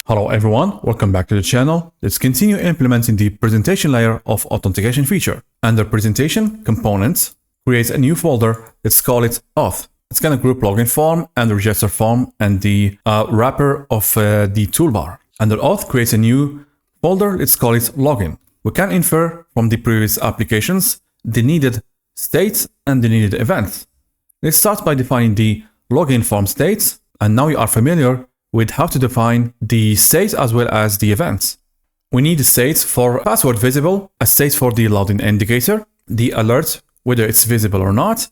Hello everyone, welcome back to the channel. Let's continue implementing the presentation layer of authentication feature. Under presentation components, create a new folder. Let's call it Auth. It's going to group login form and the register form and the wrapper of the toolbar. Under Auth, create a new folder. Let's call it login. We can infer from the previous applications the needed states and the needed events. Let's start by defining the login form states. And now you are familiar with how to define the states as well as the events. We need a state for password visible, a state for the login indicator, the alert, whether it's visible or not,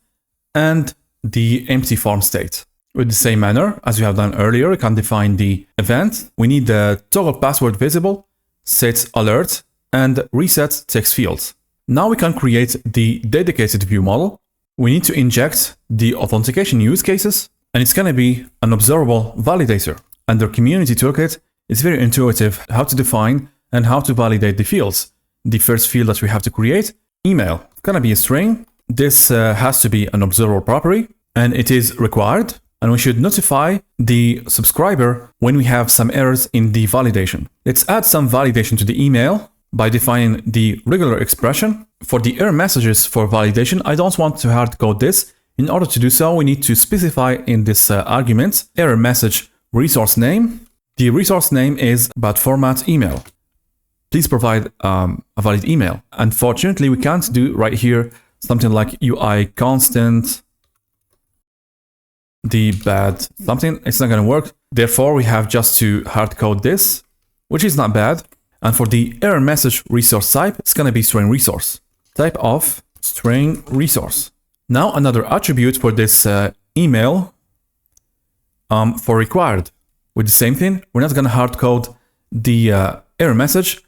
and the empty form state. With the same manner as we have done earlier, we can define the event. We need the toggle password visible, set alert, and reset text fields. Now we can create the dedicated view model. We need to inject the authentication use cases, and it's going to be an observable validator. Under Community Toolkit, it's very intuitive how to define and how to validate the fields. The first field that we have to create, email, it's going to be a string. This has to be an observable property, and it is required. And we should notify the subscriber when we have some errors in the validation. Let's add some validation to the email by defining the regular expression. For the error messages for validation, I don't want to hard code this. In order to do so, we need to specify in this argument error message resource name. The resource name is about format email. Please provide a valid email. Unfortunately, we can't do right here something like UI constant, the bad something. It's not going to work. Therefore, we have just to hard code this, which is not bad. And for the error message resource type, it's going to be string resource. Type of string resource. Now another attribute for this email for required. With the same thing, we're not going to hard code the error message.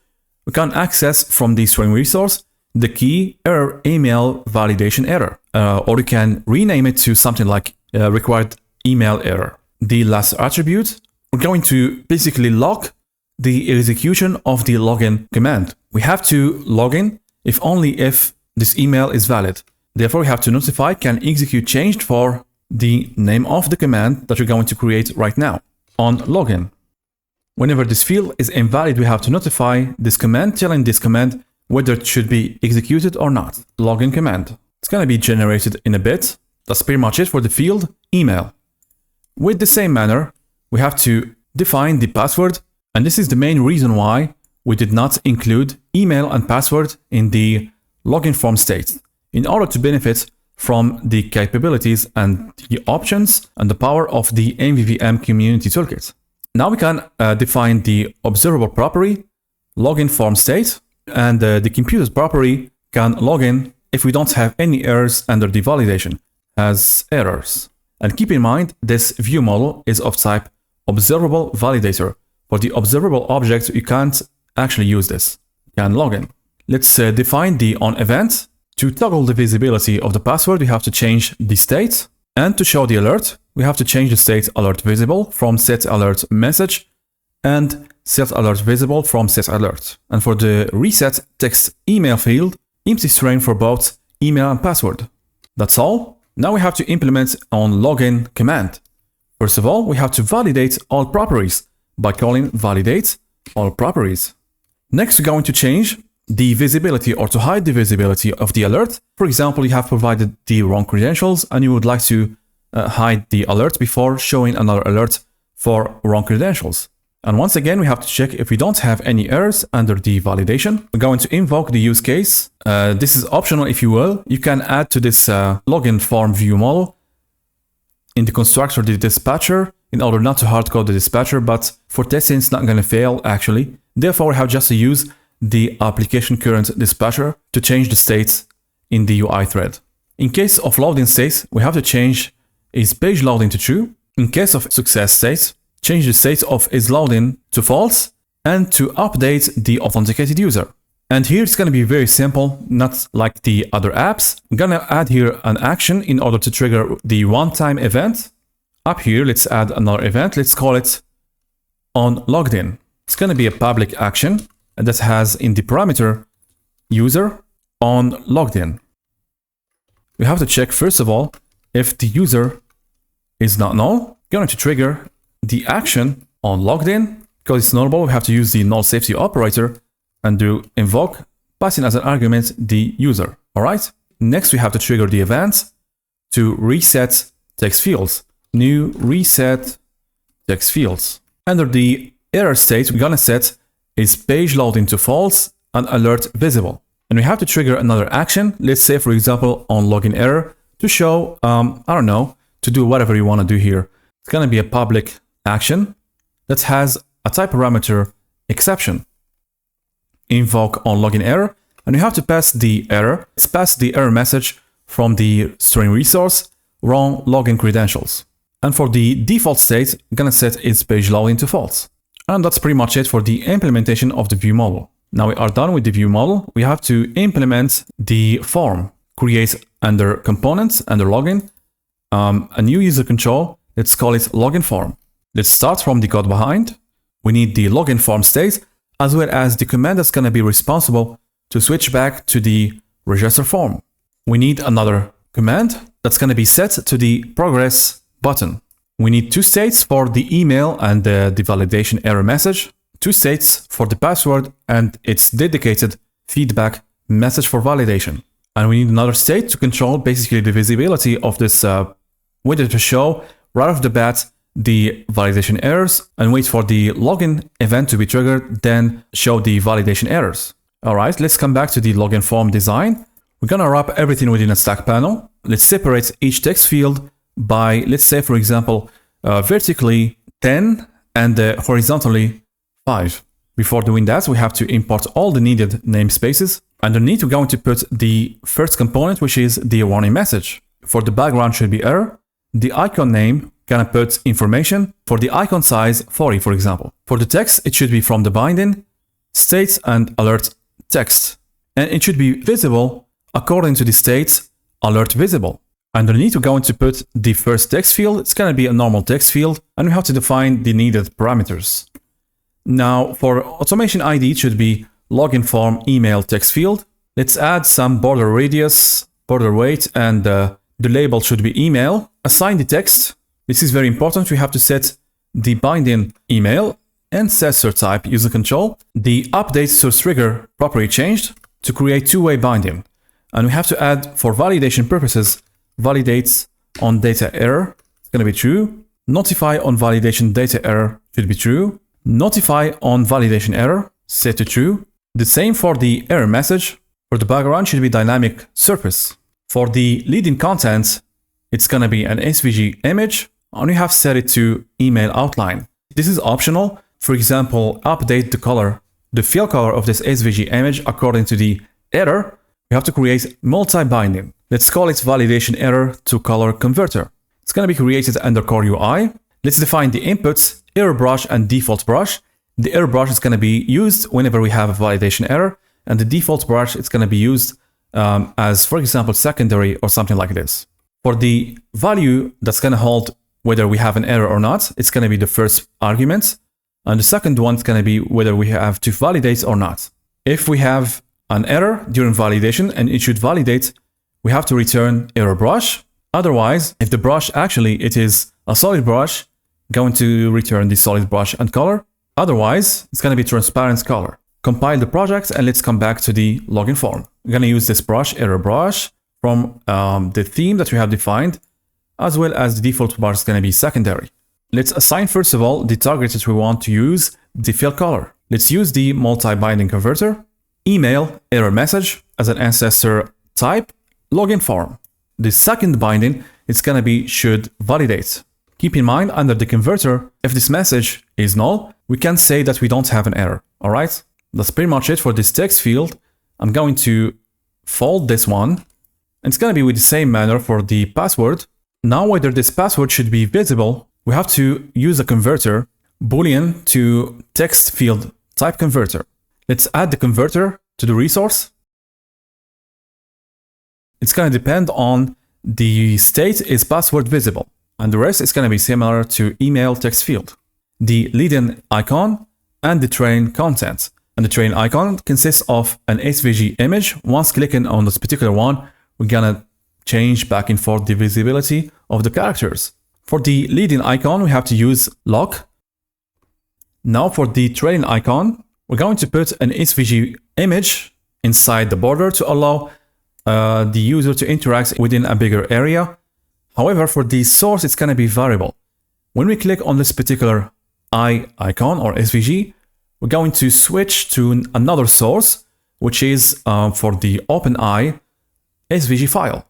We can access from the string resource the key error email validation error, or you can rename it to something like required email error. The last attribute, we're going to basically lock the execution of the login command. We have to log in if only if this email is valid. Therefore, we have to notify can execute changed for the name of the command that we're going to create right now on login. Whenever this field is invalid, we have to notify this command, telling this command whether it should be executed or not. Login command. It's going to be generated in a bit. That's pretty much it for the field email. With the same manner, we have to define the password. And this is the main reason why we did not include email and password in the login form state. In order to benefit from the capabilities and the options and the power of the MVVM Community Toolkit. Now we can define the observable property, login form state, and the computed property can log in if we don't have any errors under the validation as errors. And keep in mind, this view model is of type observable validator. For the observable object, you can't actually use this. You can log in. Let's define the on event. To toggle the visibility of the password, we have to change the state. And to show the alert, we have to change the state alert visible from set alert message and set alert visible from set alert. And for the reset text email field, empty string for both email and password. That's all. Now we have to implement on login command. First of all, we have to validate all properties by calling validate all properties. Next, we're going to change the visibility or to hide the visibility of the alert. For example, you have provided the wrong credentials and you would like to hide the alert before showing another alert for wrong credentials. And once again, we have to check if we don't have any errors under the validation. We're going to invoke the use case. This is optional, if you will. You can add to this login form view model in the constructor the dispatcher in order not to hard code the dispatcher, but for testing, it's not going to fail actually. Therefore, we have just to use the application current dispatcher to change the states in the UI thread. In case of loading states, we have to change is page loading to true. In case of success states, change the state of is loading to false and to update the authenticated user. And here it's going to be very simple, not like the other apps. I'm going to add here an action in order to trigger the one-time event. Up here, let's add another event. Let's call it on logged in. It's going to be a public action that has in the parameter user on logged in. We have to check first of all if the user is not null. We're going to trigger the action on logged in Because it's nullable, we have to use the null safety operator and do invoke, passing as an argument the user. All right. Next, we have to trigger the event to reset text fields. New reset text fields. Under the error state, we're gonna set is page loading to false and alert visible. And we have to trigger another action. Let's say, for example, on login error to show, I don't know, to do whatever you want to do here. It's gonna be a public action that has a type parameter exception. Invoke on login error, and you have to pass the error. Let's pass the error message from the string resource, wrong login credentials. And for the default state, I'm gonna set its page loading to false. And that's pretty much it for the implementation of the view model. Now we are done with the view model. We have to implement the form. Create under components, under login, a new user control. Let's call it login form. Let's start from the code behind. We need the login form state, as well as the command that's gonna be responsible to switch back to the register form. We need another command that's gonna be set to the progress button. We need two states for the email and the validation error message, two states for the password and its dedicated feedback message for validation. And we need another state to control basically the visibility of this widget to show right off the bat the validation errors and wait for the login event to be triggered, then show the validation errors. All right, let's come back to the login form design. We're gonna wrap everything within a stack panel. Let's separate each text field by, let's say, for example, vertically 10 and horizontally 5. Before doing that, we have to import all the needed namespaces. Underneath, we're going to put the first component, which is the warning message. For the background should be error. The icon name, gonna put information. For the icon size, 40, for example. For the text, it should be from the binding, states and alert text. And it should be visible according to the states, alert visible. Underneath, we're going to put the first text field. It's going to be a normal text field, and we have to define the needed parameters. Now, for automation ID, it should be login form email text field. Let's add some border radius, border weight, and the label should be email. Assign the text. This is very important. We have to set the binding email and sensor type user control. The update source trigger properly changed to create two-way binding. And we have to add, for validation purposes, validates on data error. It's going to be true. Notify on validation data error should be true. Notify on validation error, set to true. The same for the error message. For the background should be dynamic surface. For the leading content, it's going to be an SVG image, and we have set it to email outline. This is optional. For example, update the color, the fill color of this SVG image according to the error. We have to create multi-binding. Let's call it validation error to color converter. It's going to be created under core UI. Let's define the inputs, error brush and default brush. The error brush is going to be used whenever we have a validation error, and the default brush is going to be used as, for example, secondary or something like this. For the value that's going to hold whether we have an error or not, it's going to be the first argument, and the second one is going to be whether we have to validate or not. If we have an error during validation and it should validate, we have to return error brush. Otherwise, if the brush actually it is a solid brush, going to return the solid brush and color. Otherwise, it's going to be transparent color. Compile the project and let's come back to the login form. We're going to use this brush, error brush, from the theme that we have defined, as well as the default brush is going to be secondary. Let's assign first of all the target that we want to use, the fill color. Let's use the multi-binding converter, email error message as an ancestor type, login form. The second binding, it's going to be should validate. Keep in mind, under the converter, if this message is null, we can say that we don't have an error. All right, that's pretty much it for this text field. I'm going to fold this one, and it's going to be with the same manner for the password. Now, whether this password should be visible, we have to use a converter, Boolean to text field type converter. Let's add the converter to the resource. It's going to depend on the state is password visible, and the rest is going to be similar to email text field. The leading icon and the train content. And the train icon consists of an SVG image. Once clicking on this particular one, we're going to change back and forth the visibility of the characters. For the leading icon, we have to use lock. Now for the trailing icon, we're going to put an SVG image inside the border to allow the user to interact within a bigger area. However, for the source, it's going to be variable. When we click on this particular icon or SVG, we're going to switch to another source, which is for the OpenEye SVG file.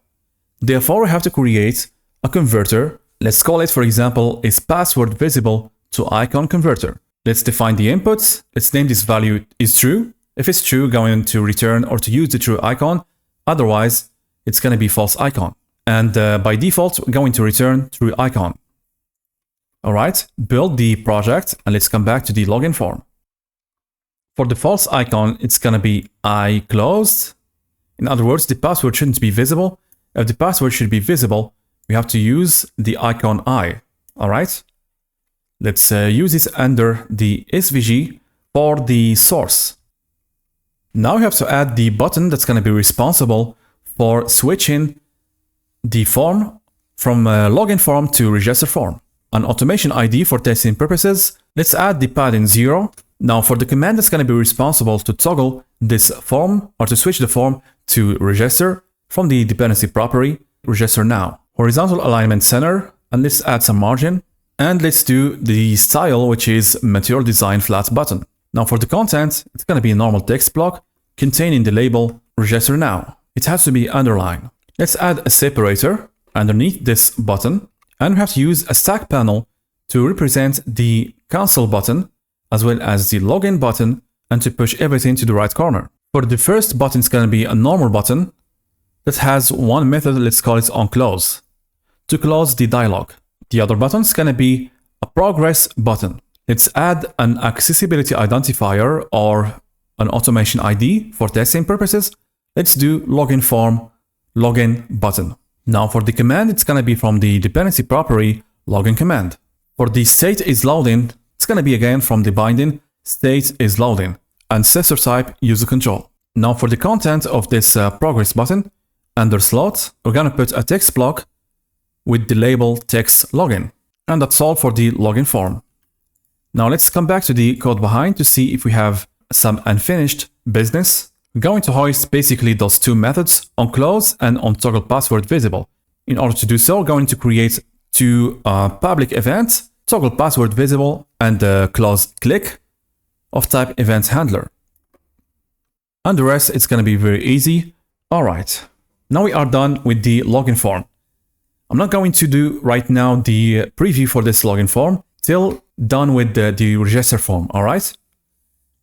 Therefore, we have to create a converter. Let's call it, for example, is password visible to icon converter. Let's define the inputs. Let's name this value is true. If it's true, going to return or to use the true icon. Otherwise, it's going to be false icon. And by default, we're going to return true icon. All right, build the project and let's come back to the login form. For the false icon, it's going to be I closed. In other words, the password shouldn't be visible. If the password should be visible, we have to use the icon I. All right. Let's use this under the SVG for the source. Now we have to add the button that's going to be responsible for switching the form from login form to register form. An automation ID for testing purposes. Let's add the padding 0. Now for the command that's going to be responsible to toggle this form or to switch the form to register from the dependency property, register now. Horizontal alignment center, and let's add some margin. And let's do the style, which is material design flat button. Now for the content, it's going to be a normal text block containing the label register now. It has to be underlined. Let's add a separator underneath this button. And we have to use a stack panel to represent the cancel button as well as the login button and to push everything to the right corner. For the first button, it's going to be a normal button that has one method, let's call it onClose, to close the dialog. The other button is going to be a progress button. Let's add an accessibility identifier or an automation ID for testing purposes. Let's do login form, login button. Now for the command, it's going to be from the dependency property login command. For the state is loading, it's going to be again from the binding state is loading and sensor type user control. Now for the content of this progress button, under slot, we're going to put a text block with the label text login. And that's all for the login form. Now let's come back to the code behind to see if we have some unfinished business. We're going to hoist basically those two methods, onClose and onToggle password visible. In order to do so, we're going to create two public events, toggle password visible and close click of type event handler. And the rest, it's going to be very easy. All right, now we are done with the login form. I'm not going to do right now the preview for this login form till done with the register form. All right.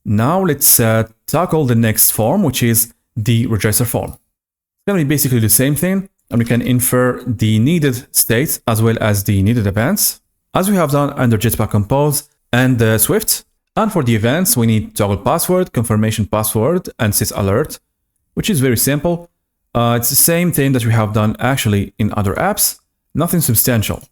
Now let's tackle the next form, which is the register form. It's going to be basically the same thing, and we can infer the needed states as well as the needed events, as we have done under Jetpack Compose and Swift. And for the events, we need toggle password, confirmation password, and sys alert, which is very simple. It's the same thing that we have done actually in other apps, nothing substantial.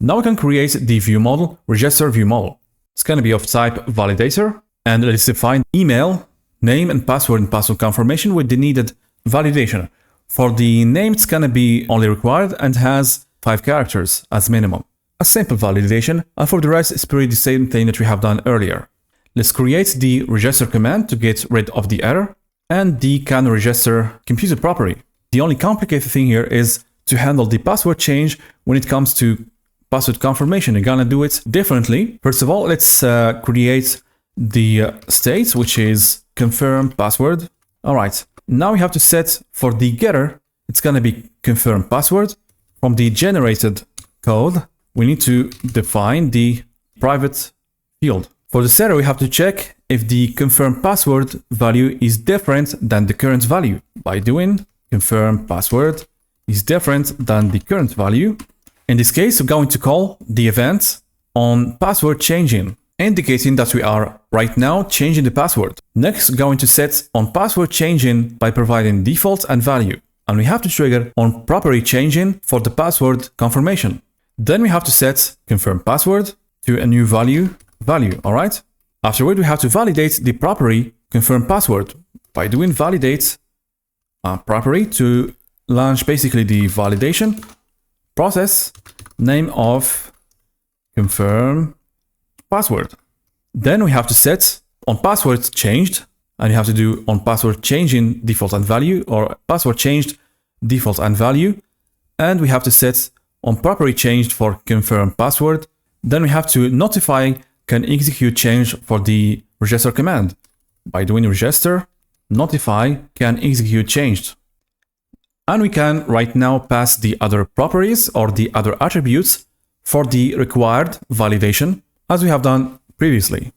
Now we can create the view model, register view model. It's going to be of type validator, and let's define email, name and password confirmation with the needed validation. For the name, it's going to be only required and has 5 characters as minimum. A simple validation, and for the rest, it's pretty the same thing that we have done earlier. Let's create the register command to get rid of the error and the can register computer property. The only complicated thing here is to handle the password change when it comes to password confirmation. You're gonna do it differently. First of all, let's create the state, which is confirm password. All right, now we have to set for the getter, it's gonna be confirm password. From the generated code, we need to define the private field. For the setter, we have to check if the confirm password value is different than the current value by doing confirm password is different than the current value. In this case, we're going to call the event on password changing, indicating that we are right now changing the password. Next, we're going to set on password changing by providing default and value. And we have to trigger on property changing for the password confirmation. Then we have to set confirm password to a new value, all right? Afterward, we have to validate the property confirm password by doing validate property to launch basically the validation process name of confirm password. Then we have to set on password changed, and you have to do on password changing default and value, or password changed default and value. And we have to set on properly changed for confirm password. Then we have to notify can execute change for the register command. By doing register, notify can execute changed. And we can right now pass the other properties or the other attributes for the required validation, as we have done previously.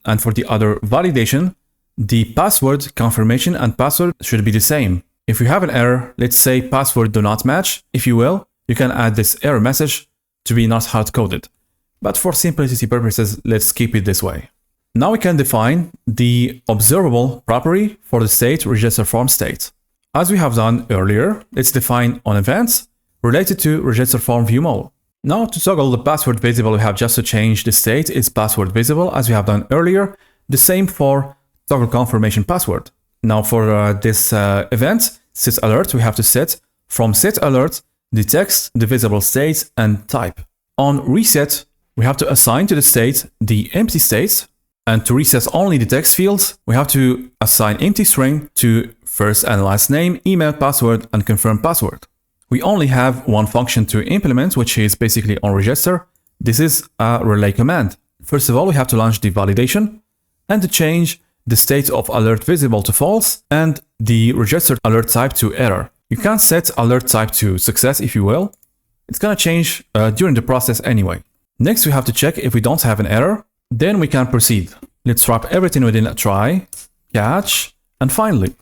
And for the other validation, the password confirmation and password should be the same. If you have an error, let's say password do not match, if you will, you can add this error message to be not hard-coded. But for simplicity purposes, let's keep it this way. Now we can define the observable property for the state register form state. As we have done earlier, let's define on events related to register form view model. Now to toggle the password visible, we have just to change the state is password visible as we have done earlier. The same for toggle confirmation password. Now for this event, set alert, we have to set from set alert, the text, the visible state, and type. On reset, we have to assign to the state the empty state. And to reset only the text fields, we have to assign empty string to first and last name, email, password, and confirm password. We only have one function to implement, which is basically on register. This is a relay command. First of all, we have to launch the validation and to change the state of alert visible to false and the registered alert type to error. You can set alert type to success if you will. It's gonna change during the process anyway. Next, we have to check if we don't have an error. Then we can proceed. Let's wrap everything within a try, catch, and finally.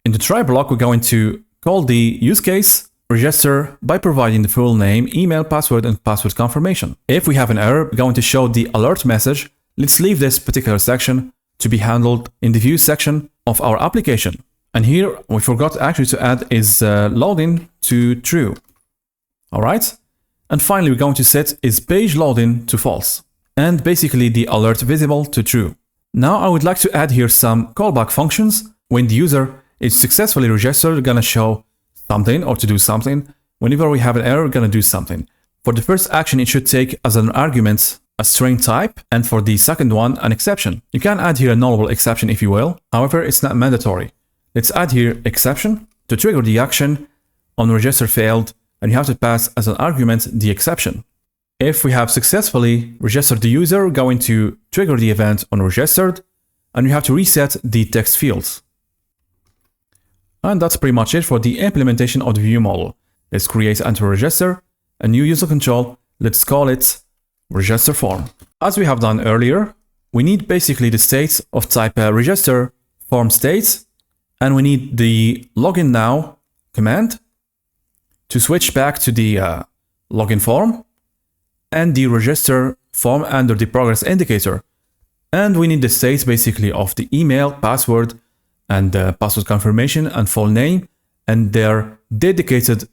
In the try block, we're going to call the use case register by providing the full name, email, password, and password confirmation. If we have an error, we're going to show the alert message. Let's leave this particular section to be handled in the view section of our application. And here we forgot actually to add is loading to true. All right. And finally, we're going to set is page loading to false. And basically the alert visible to true. Now I would like to add here some callback functions. When the user is successfully registered, we're gonna show something or to do something. Whenever we have an error, we're gonna do something. For the first action, it should take as an argument a string type, and for the second one, an exception. You can add here a nullable exception if you will. However, it's not mandatory. Let's add here exception to trigger the action on register failed, and you have to pass as an argument the exception. If we have successfully registered the user, we're going to trigger the event on registered, and we have to reset the text fields. And that's pretty much it for the implementation of the view model. Let's create enter register, a new user control. Let's call it register form. As we have done earlier, we need basically the state of type register form state, and we need the login now command to switch back to the login form, and the register form under the progress indicator. And we need the state basically of the email, password, and password confirmation and full name, and their dedicated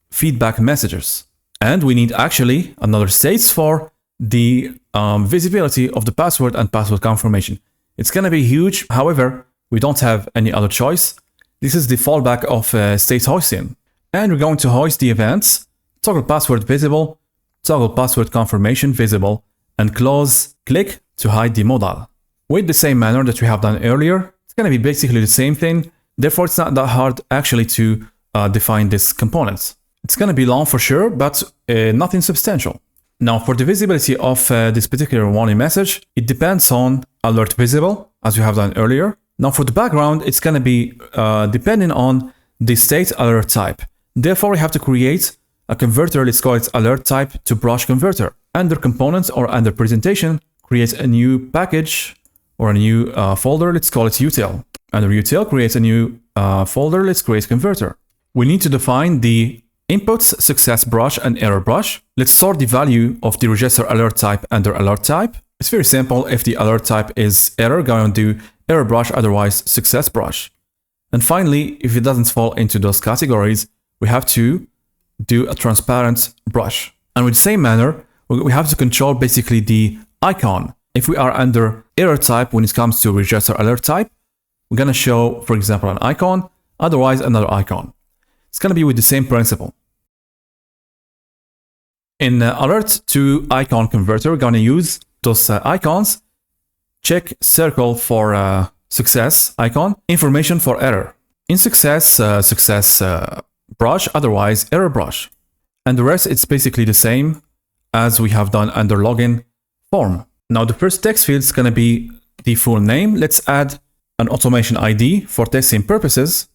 feedback messages. And we need actually another states for the visibility of the password and password confirmation. It's gonna be huge. However, we don't have any other choice. This is the fallback of state hoisting. And we're going to hoist the events, toggle password visible, toggle password confirmation visible, and close click to hide the modal. With the same manner that we have done earlier, it's going to be basically the same thing. Therefore, it's not that hard actually to define these components. It's going to be long for sure, but nothing substantial. Now, for the visibility of this particular warning message, it depends on alert visible, as we have done earlier. Now, for the background, it's going to be depending on the state alert type. Therefore, we have to create a converter, let's call it alert type to brush converter. Under components or under presentation, create a new package or a new folder, let's call it util. Under util, create a new folder, let's create converter. We need to define the inputs, success brush, and error brush. Let's store the value of the register alert type under alert type. It's very simple. If the alert type is error, going to do error brush, otherwise success brush. And finally, if it doesn't fall into those categories, we have to do a transparent brush. And with the same manner, we have to control basically the icon. If we are under error type when it comes to register alert type, we're going to show, for example, an icon, otherwise another icon. It's going to be with the same principle. In alert to icon converter, we're going to use those icons, check circle for success icon, information for error. In success, success brush, otherwise error brush. And the rest, it's basically the same as we have done under login form. Now the first text field is going to be the full name. Let's add an automation ID for testing purposes.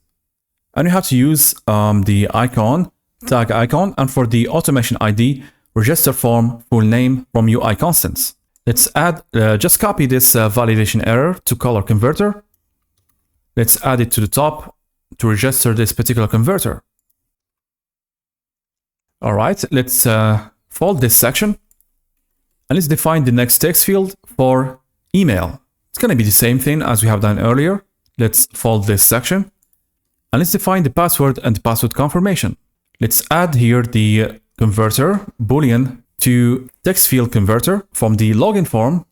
And you have to use the icon, tag icon, and for the automation ID, register form full name from UI constants. Let's add, just copy this validation error to color converter. Let's add it to the top to register this particular converter. All right, let's fold this section and let's define the next text field for email. It's going to be the same thing as we have done earlier. Let's fold this section and let's define the password and the password confirmation. Let's add here the converter boolean to text field converter from the login form.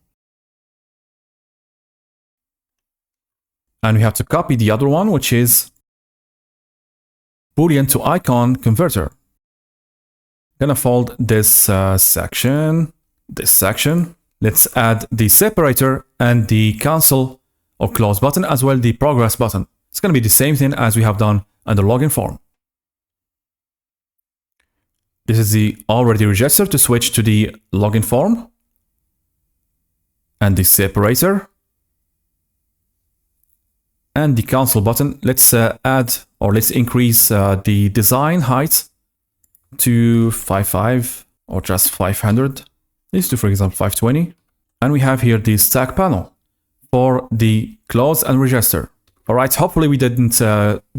And we have to copy the other one, which is boolean to icon converter. Gonna fold this section. Let's add the separator and the cancel or close button, as well the progress button. It's gonna be the same thing as we have done under login form. This is the already registered to switch to the login form. And the separator. And the cancel button. Let's add, or let's increase the design height to 5.5 or just 500. Let's do, for example, 520. And we have here the stack panel for the close and register. All right, hopefully we didn't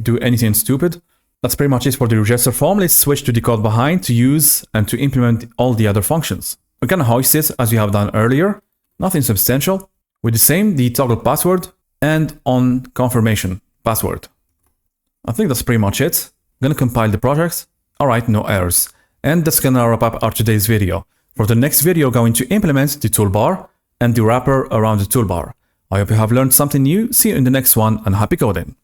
do anything stupid. That's pretty much it for the register form. Let's switch to the code behind to use and to implement all the other functions. We're gonna hoist it as we have done earlier. Nothing substantial. With the same, the toggle password and on confirmation password. I think that's pretty much it. I'm gonna compile the project. All right, no errors. And that's gonna wrap up our today's video. For the next video, going to implement the toolbar and the wrapper around the toolbar. I hope you have learned something new. See you in the next one, and happy coding.